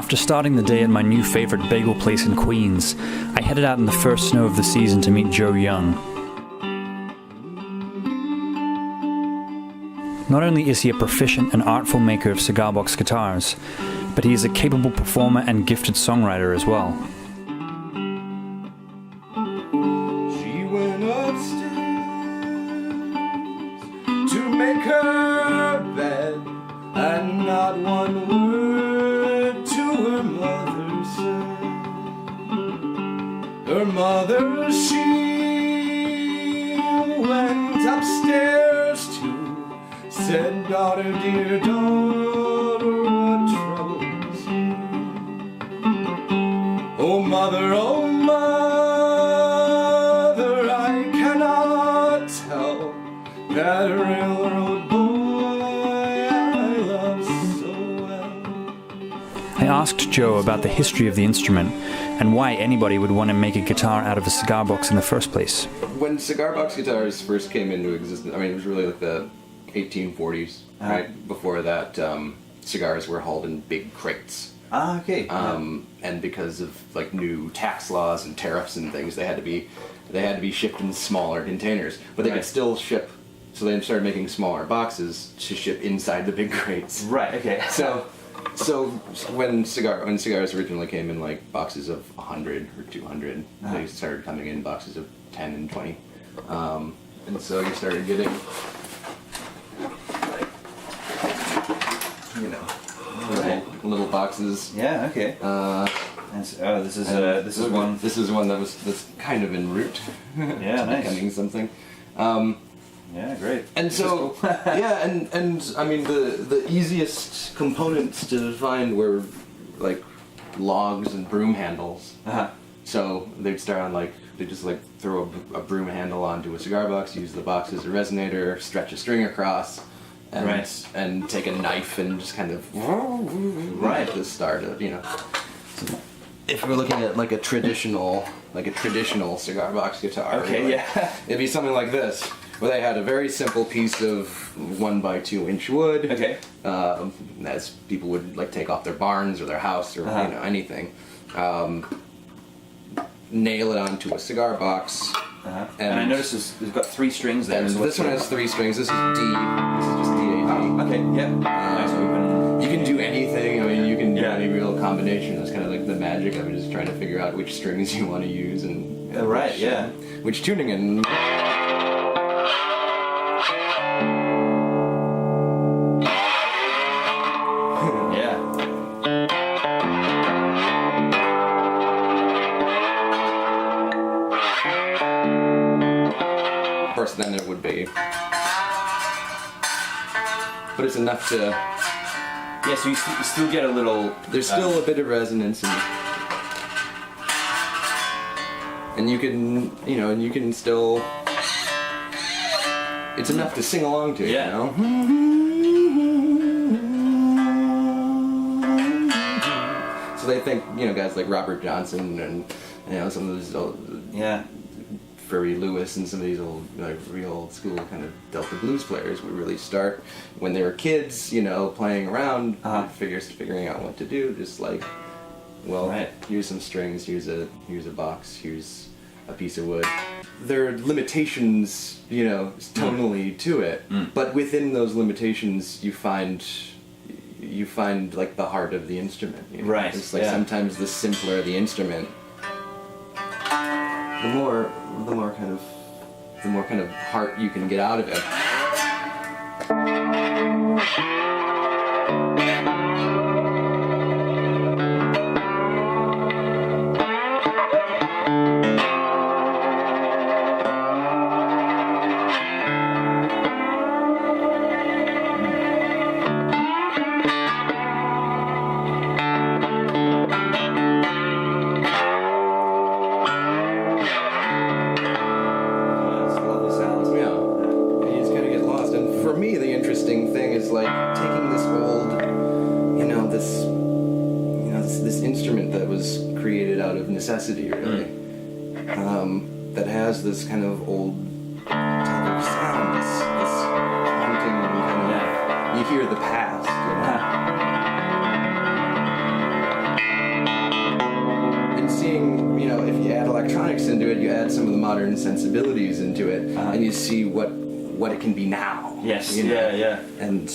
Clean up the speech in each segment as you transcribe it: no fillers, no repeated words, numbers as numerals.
After starting the day at my new favourite bagel place in Queens, I headed out in the first snow of the season to meet Joe Jung. Not only is he a proficient and artful maker of cigar box guitars, but he is a capable performer and gifted songwriter as well. She went upstairs to make her bed, and not one word to her mother said. Her mother, she went upstairs too, said, daughter, dear daughter, what troubles you? Oh mother, I cannot tell that railroad boy I love so well. I asked Joe about the history of the instrument and why anybody would want to make a guitar out of a cigar box in the first place. When cigar box guitars first came into existence, I mean, it was really like the 1840s, right? Before that, cigars were hauled in big crates. Okay. And because of like new tax laws and tariffs and things, they had to be shipped in smaller containers. But they could still ship, so they started making smaller boxes to ship inside the big crates. Right. Okay. So when cigars originally came in like boxes of 100 or 200, they started coming in boxes of 10 and 20, and so you started getting, you know, little boxes. Yeah. Okay. This is one. This is one that's kind of en route. Yeah. to Nice. becoming something. Yeah. Great. And so, yeah, and I mean the easiest components to find were like logs and broom handles. So they'd start on they just throw a broom handle onto a cigar box, use the box as a resonator, stretch a string across, and take a knife and just kind of at the start of, you know. If we're looking at like a traditional cigar box guitar, it'd be something like this, where they had a very simple piece of 1 by 2 inch wood. As people would take off their barns or their house or anything, nail it onto a cigar box. And I noticed it's got 3 strings there. And this one has 3 strings. This is D. This is just D A D. Okay. Yeah. Nice open. You can do anything. I mean, you can do any real combination. That's kind of like the magic of it, is trying to figure out which strings you want to use and which tuning and. Of course, then it would be, but it's enough to. Yeah, so you still get a little. There's still a bit of resonance, and you can still. It's enough to sing along to, you know. So they think, guys like Robert Johnson and some of those old, Furry Lewis and some of these old, real old school kind of Delta blues players would really start when they were kids, playing around, figuring out what to do. Just here's some strings, here's a box, here's a piece of wood. There are limitations, tonally to it, but within those limitations, you find like the heart of the instrument. Right. It's sometimes the simpler the instrument, the more kind of heart you can get out of it. Taking this old, this instrument that was created out of necessity, really, that has this kind of old type of sound, this haunting kind of, you hear the past, seeing, you know, if you add electronics into it, you add some of the modern sensibilities into it, and you see what it can be now. Yes. You know? Yeah. And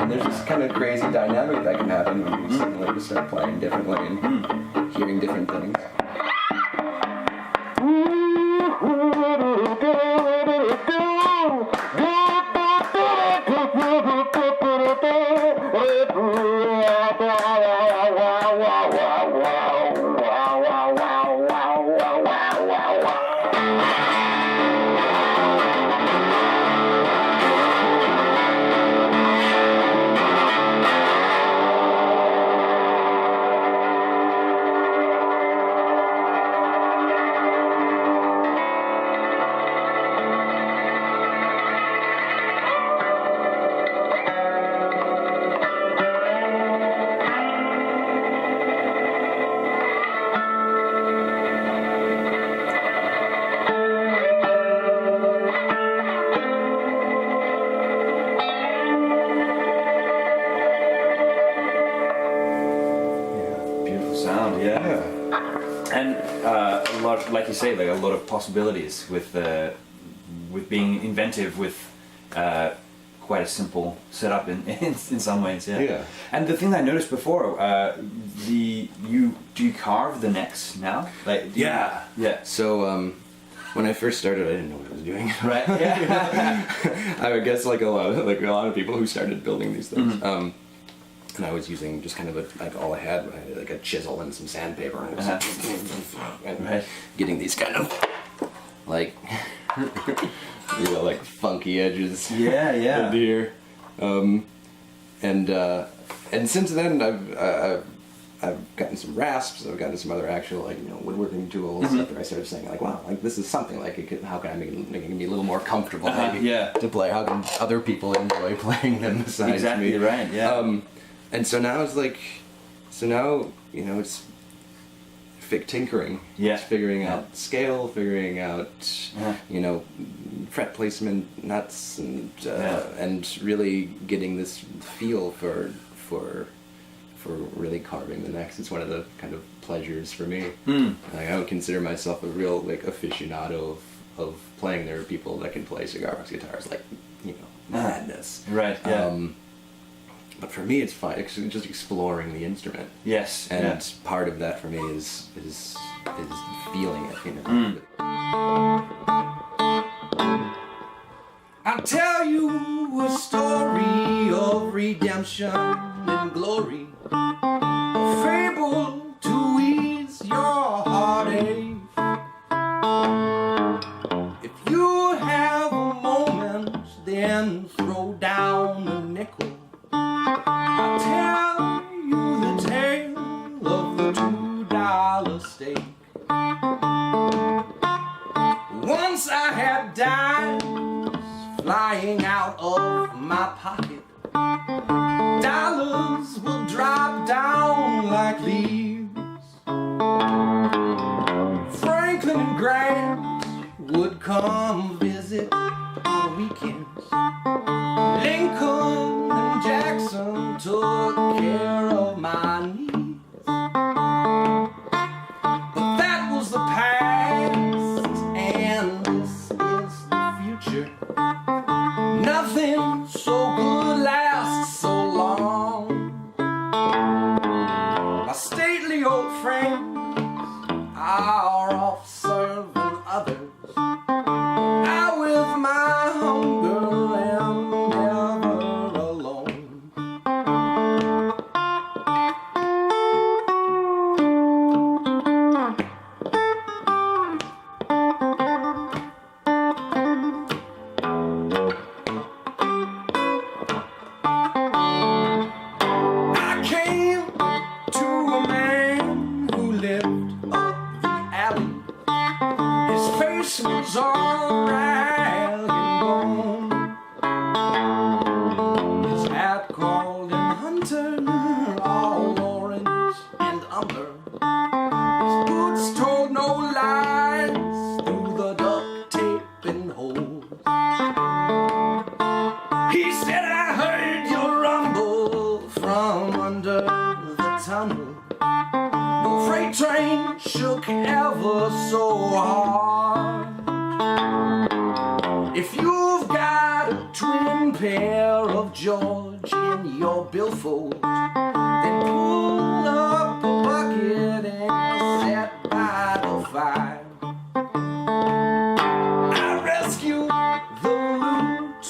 there's this kind of crazy dynamic that can happen when you suddenly just start playing differently and hearing different things. Sound, yeah. And a lot, like you say, like a lot of possibilities with being inventive with quite a simple setup in some ways. Yeah. And the thing I noticed before, do you carve the necks now? Like Yeah. So when I first started, I didn't know what I was doing. Right. Yeah. I would guess like a lot of people who started building these things. And I was using just kind of all I had like a chisel and some sandpaper, and, and getting these kind of like like funky edges. Yeah. Into here. And since then I've gotten some rasps. I've gotten some other actual woodworking tools. After I started saying like, wow, like this is something like how can I make it be a little more comfortable maybe to play? How can other people enjoy playing them besides me? Exactly right. Yeah. And so now it's like, it's tinkering. Yeah. It's figuring out scale, figuring out, fret placement, nuts, and really getting this feel for really carving the necks. It's one of the kind of pleasures for me. Like, I don't consider myself a real aficionado of playing. There are people that can play cigar box guitars like madness. Right. Yeah. But for me, it's fun. It's just exploring the instrument. Yes. And part of that for me is feeling it. I'll tell you a story of redemption and glory, a fable to ease your heartache. If you have a moment, then throw down a nickel. I'll tell you the tale of the $2 steak. Once I had dimes flying out of my pocket. Dollars would drop down like leaves. Franklin and Grant would come visit on weekends. Lincoln and Jackson took care of my needs. But that was the past, and this is the future. Nothing so good lasts so long. My stately old friends are off serving others. I with my hunger am never alone. ever so hard. If you've got a twin pair of George in your billfold, then pull up a bucket and set by the fire. I rescued the loot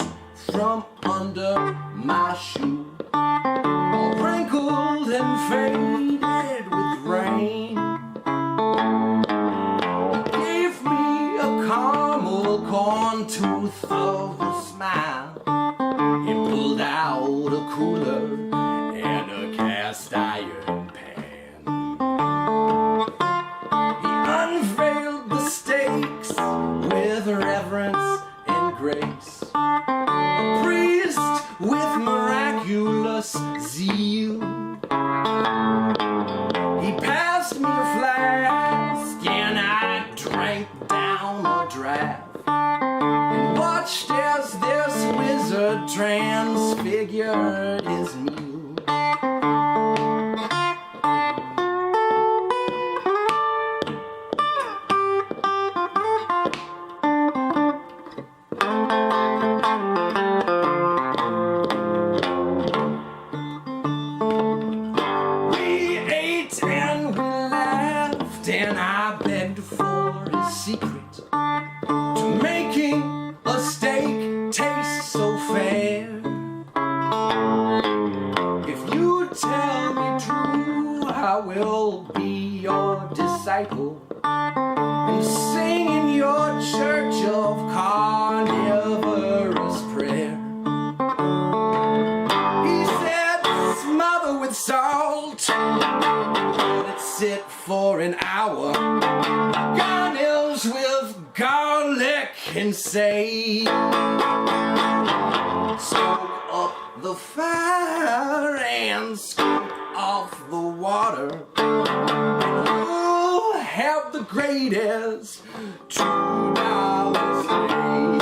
from under my shoe, all wrinkled and faded with rain. He gave me a caramel corn tooth of a smile. He pulled out a cooler and a cast iron pan. He unveiled the stakes with reverence and grace. A priest with miraculous zeal. He passed me a flask and I drank down a draught, and watched as this wizard transfigured his meal. We ate and we laughed, and I begged for his secret to making a steak taste so fair. If you tell me true, I will be your disciple and sing in your church of carnivorous prayer. He said, smother with salt, let it sit for an hour, garnish with garlic and sage. Stoke up the fire and scoop off the water, and you'll have the greatest $2 steak.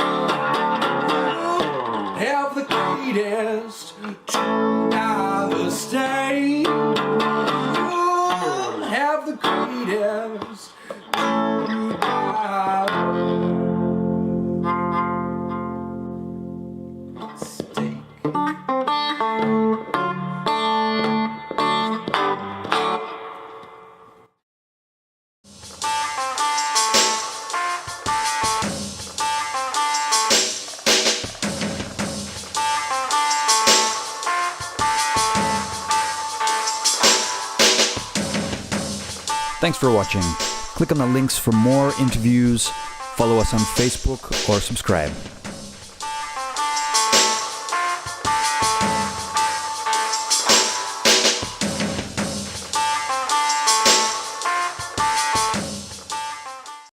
You'll have the greatest $2 steak. You'll have the greatest $2 steak. Thanks for watching. Click on the links for more interviews, follow us on Facebook, or subscribe.